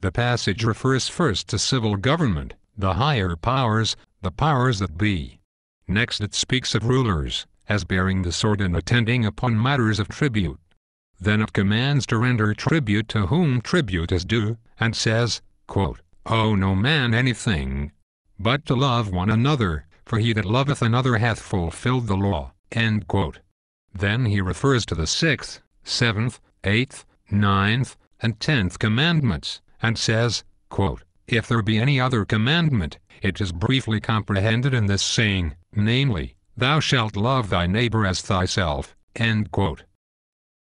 The passage refers first to civil government, the higher powers, the powers that be. Next it speaks of rulers, as bearing the sword and attending upon matters of tribute. Then it commands to render tribute to whom tribute is due, and says, quote, "Owe no man anything, but to love one another, for he that loveth another hath fulfilled the law." End quote. Then he refers to the 6th, 7th, 8th, 9th, and 10th commandments, and says, quote, "If there be any other commandment, it is briefly comprehended in this saying, namely, Thou shalt love thy neighbor as thyself." End quote.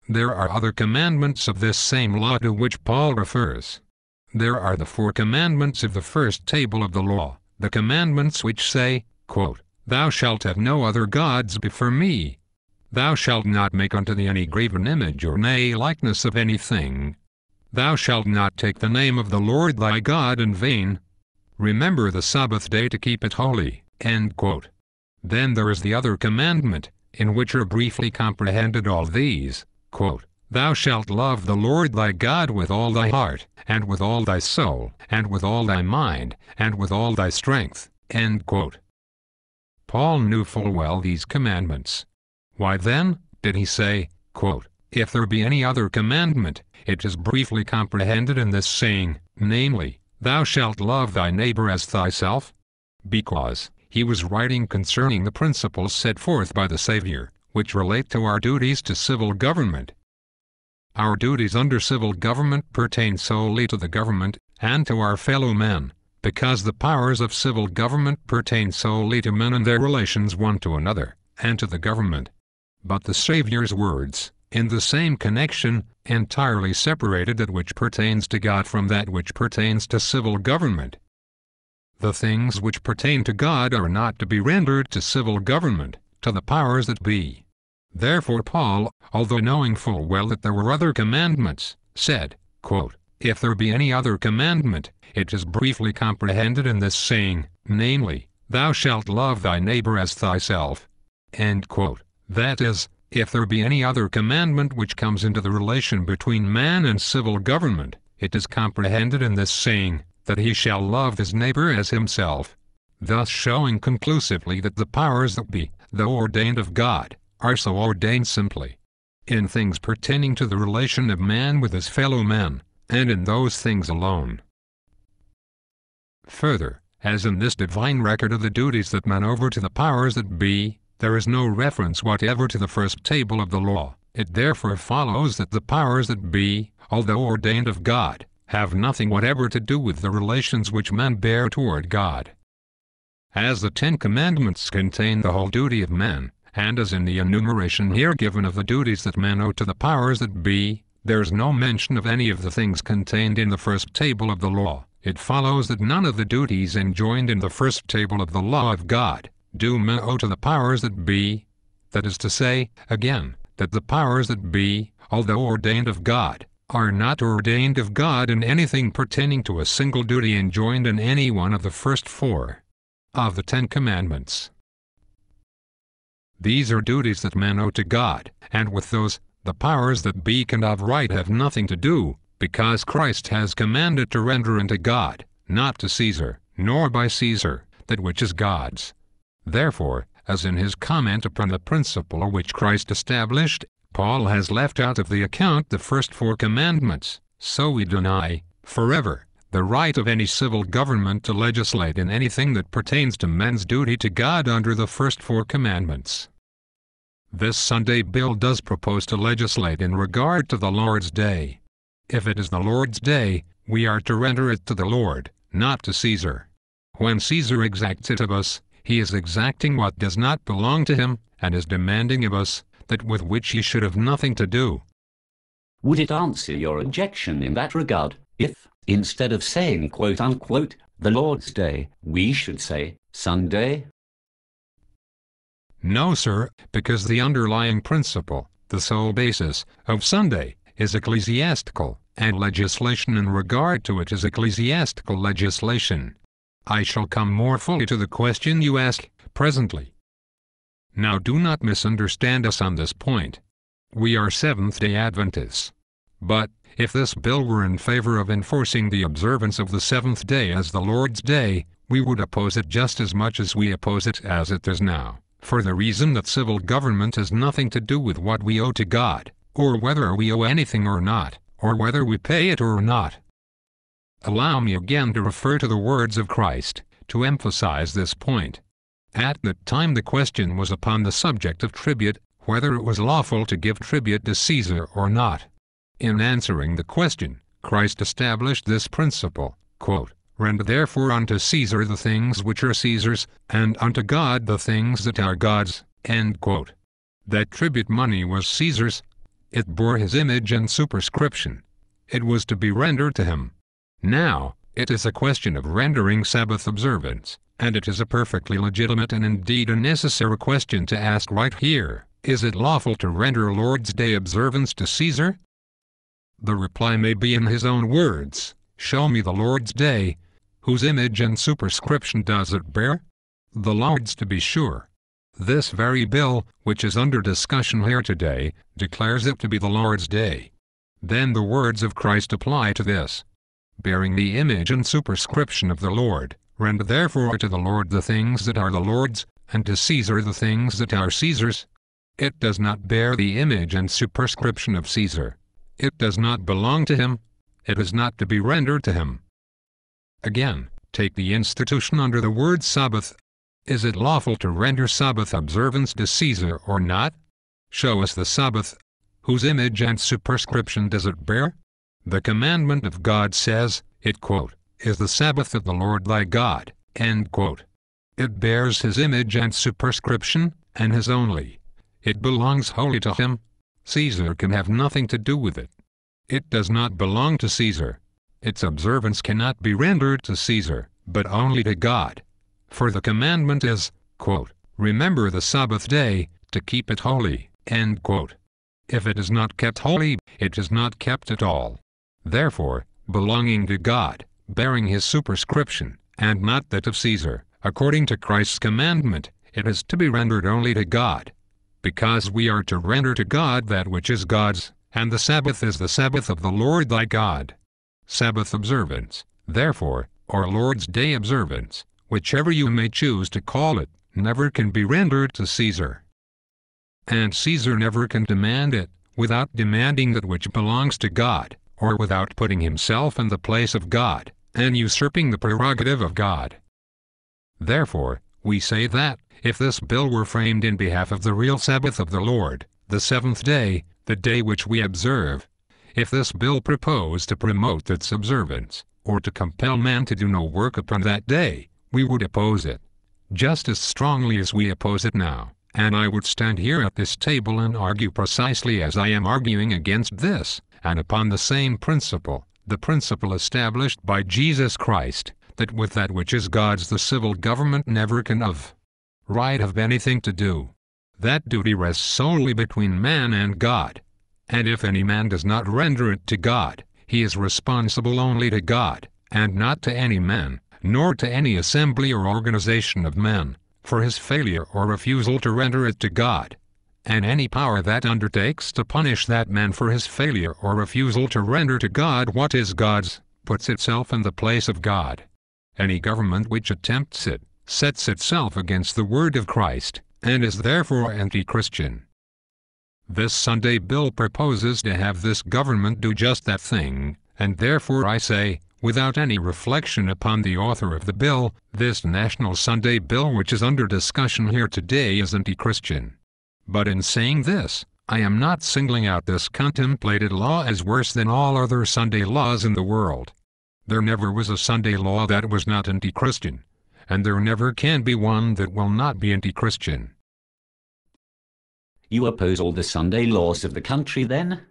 There are other commandments of this same law to which Paul refers. There are the 4 commandments of the first table of the law, the commandments which say, quote, "Thou shalt have no other gods before me. Thou shalt not make unto thee any graven image or nay likeness of anything. Thou shalt not take the name of the Lord thy God in vain. Remember the Sabbath day to keep it holy." End quote. Then there is the other commandment, in which are briefly comprehended all these, quote, "Thou shalt love the Lord thy God with all thy heart, and with all thy soul, and with all thy mind, and with all thy strength." End quote. Paul knew full well these commandments. Why then did he say, quote, "If there be any other commandment, it is briefly comprehended in this saying, namely, Thou shalt love thy neighbor as thyself"? Because he was writing concerning the principles set forth by the Savior, which relate to our duties to civil government. Our duties under civil government pertain solely to the government, and to our fellow men, because the powers of civil government pertain solely to men and their relations one to another, and to the government. But the Savior's words, in the same connection, entirely separated that which pertains to God from that which pertains to civil government. The things which pertain to God are not to be rendered to civil government, to the powers that be. Therefore Paul, although knowing full well that there were other commandments, said, quote, "If there be any other commandment, it is briefly comprehended in this saying, namely, Thou shalt love thy neighbor as thyself." End quote. That is, if there be any other commandment which comes into the relation between man and civil government, it is comprehended in this saying, that he shall love his neighbor as himself, thus showing conclusively that the powers that be, though ordained of God, are so ordained simply in things pertaining to the relation of man with his fellow men, and in those things alone. Further, as in this divine record of the duties that man over to the powers that be, there is no reference whatever to the first table of the law, it therefore follows that the powers that be, although ordained of God, have nothing whatever to do with the relations which men bear toward God. As the 10 Commandments contain the whole duty of men, and as in the enumeration here given of the duties that men owe to the powers that be, there is no mention of any of the things contained in the first table of the law, it follows that none of the duties enjoined in the first table of the law of God do men owe to the powers that be. That is to say, again, that the powers that be, although ordained of God, are not ordained of God in anything pertaining to a single duty enjoined in any one of the first 4 of the 10 Commandments. These are duties that men owe to God, and with those, the powers that be can of right have nothing to do, because Christ has commanded to render unto God, not to Caesar, nor by Caesar, that which is God's. Therefore, as in his comment upon the principle which Christ established, Paul has left out of the account the first 4 commandments, so we deny, forever, the right of any civil government to legislate in anything that pertains to men's duty to God under the first 4 commandments. This Sunday bill does propose to legislate in regard to the Lord's Day. If it is the Lord's Day, we are to render it to the Lord, not to Caesar. When Caesar exacts it of us, he is exacting what does not belong to him, and is demanding of us that with which he should have nothing to do. Would it answer your objection in that regard, if, instead of saying quote-unquote, the Lord's Day, we should say, Sunday? No, sir, because the underlying principle, the sole basis, of Sunday, is ecclesiastical, and legislation in regard to it is ecclesiastical legislation. I shall come more fully to the question you ask, presently. Now do not misunderstand us on this point. We are Seventh-day Adventists. But, If this bill were in favor of enforcing the observance of the seventh day as the Lord's Day, we would oppose it just as much as we oppose it as it does now, for the reason that civil government has nothing to do with what we owe to God, or whether we owe anything or not, or whether we pay it or not. Allow me again to refer to the words of Christ, to emphasize this point. At that time the question was upon the subject of tribute, whether it was lawful to give tribute to Caesar or not. In answering the question, Christ established this principle, quote, "Render therefore unto Caesar the things which are Caesar's, and unto God the things that are God's," end quote. That tribute money was Caesar's. It bore his image and superscription. It was to be rendered to him. Now, it is a question of rendering Sabbath observance, and it is a perfectly legitimate and indeed a necessary question to ask right here: is it lawful to render Lord's Day observance to Caesar? The reply may be in his own words: "Show me the Lord's Day. Whose image and superscription does it bear?" The Lord's, to be sure. This very bill, which is under discussion here today, declares it to be the Lord's Day. Then the words of Christ apply to this: "Bearing the image and superscription of the Lord, render therefore to the Lord the things that are the Lord's, and to Caesar the things that are Caesar's." It does not bear the image and superscription of Caesar. It does not belong to him. It is not to be rendered to him. Again, take the institution under the word Sabbath. Is it lawful to render Sabbath observance to Caesar or not? Show us the Sabbath. Whose image and superscription does it bear? The commandment of God says, it quote, "is the Sabbath of the Lord thy God," end quote. It bears his image and superscription, and his only. It belongs wholly to him. Caesar can have nothing to do with it. It does not belong to Caesar. Its observance cannot be rendered to Caesar, but only to God. For the commandment is, quote, "Remember the Sabbath day, to keep it holy," end quote. If it is not kept holy, it is not kept at all. Therefore, belonging to God, bearing his superscription, and not that of Caesar, according to Christ's commandment, it is to be rendered only to God. Because we are to render to God that which is God's, and the Sabbath is the Sabbath of the Lord thy God. Sabbath observance, therefore, or Lord's Day observance, whichever you may choose to call it, never can be rendered to Caesar. And Caesar never can demand it, without demanding that which belongs to God, or without putting himself in the place of God, and usurping the prerogative of God. Therefore, we say that, if this bill were framed in behalf of the real Sabbath of the Lord, the seventh day, the day which we observe, if this bill proposed to promote its observance, or to compel man to do no work upon that day, we would oppose it, just as strongly as we oppose it now, and I would stand here at this table and argue precisely as I am arguing against this, and upon the same principle, the principle established by Jesus Christ, that with that which is God's the civil government never can have anything to do. That duty rests solely between man and God. And if any man does not render it to God, he is responsible only to God, and not to any man, nor to any assembly or organization of men, for his failure or refusal to render it to God. And any power that undertakes to punish that man for his failure or refusal to render to God what is God's, puts itself in the place of God. Any government which attempts it, sets itself against the word of Christ, and is therefore anti-Christian. This Sunday bill proposes to have this government do just that thing, and therefore I say, without any reflection upon the author of the bill, this National Sunday bill which is under discussion here today is anti-Christian. But in saying this, I am not singling out this contemplated law as worse than all other Sunday laws in the world. There never was a Sunday law that was not anti-Christian, and there never can be one that will not be anti-Christian. You oppose all the Sunday laws of the country, then?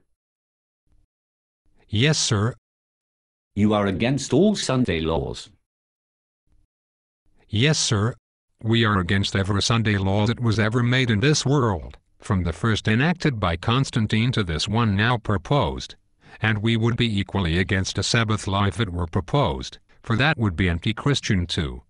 Yes, sir. You are against all Sunday laws? Yes, sir. We are against every Sunday law that was ever made in this world, from the first enacted by Constantine to this one now proposed. And we would be equally against a Sabbath law if it were proposed, for that would be anti-Christian too.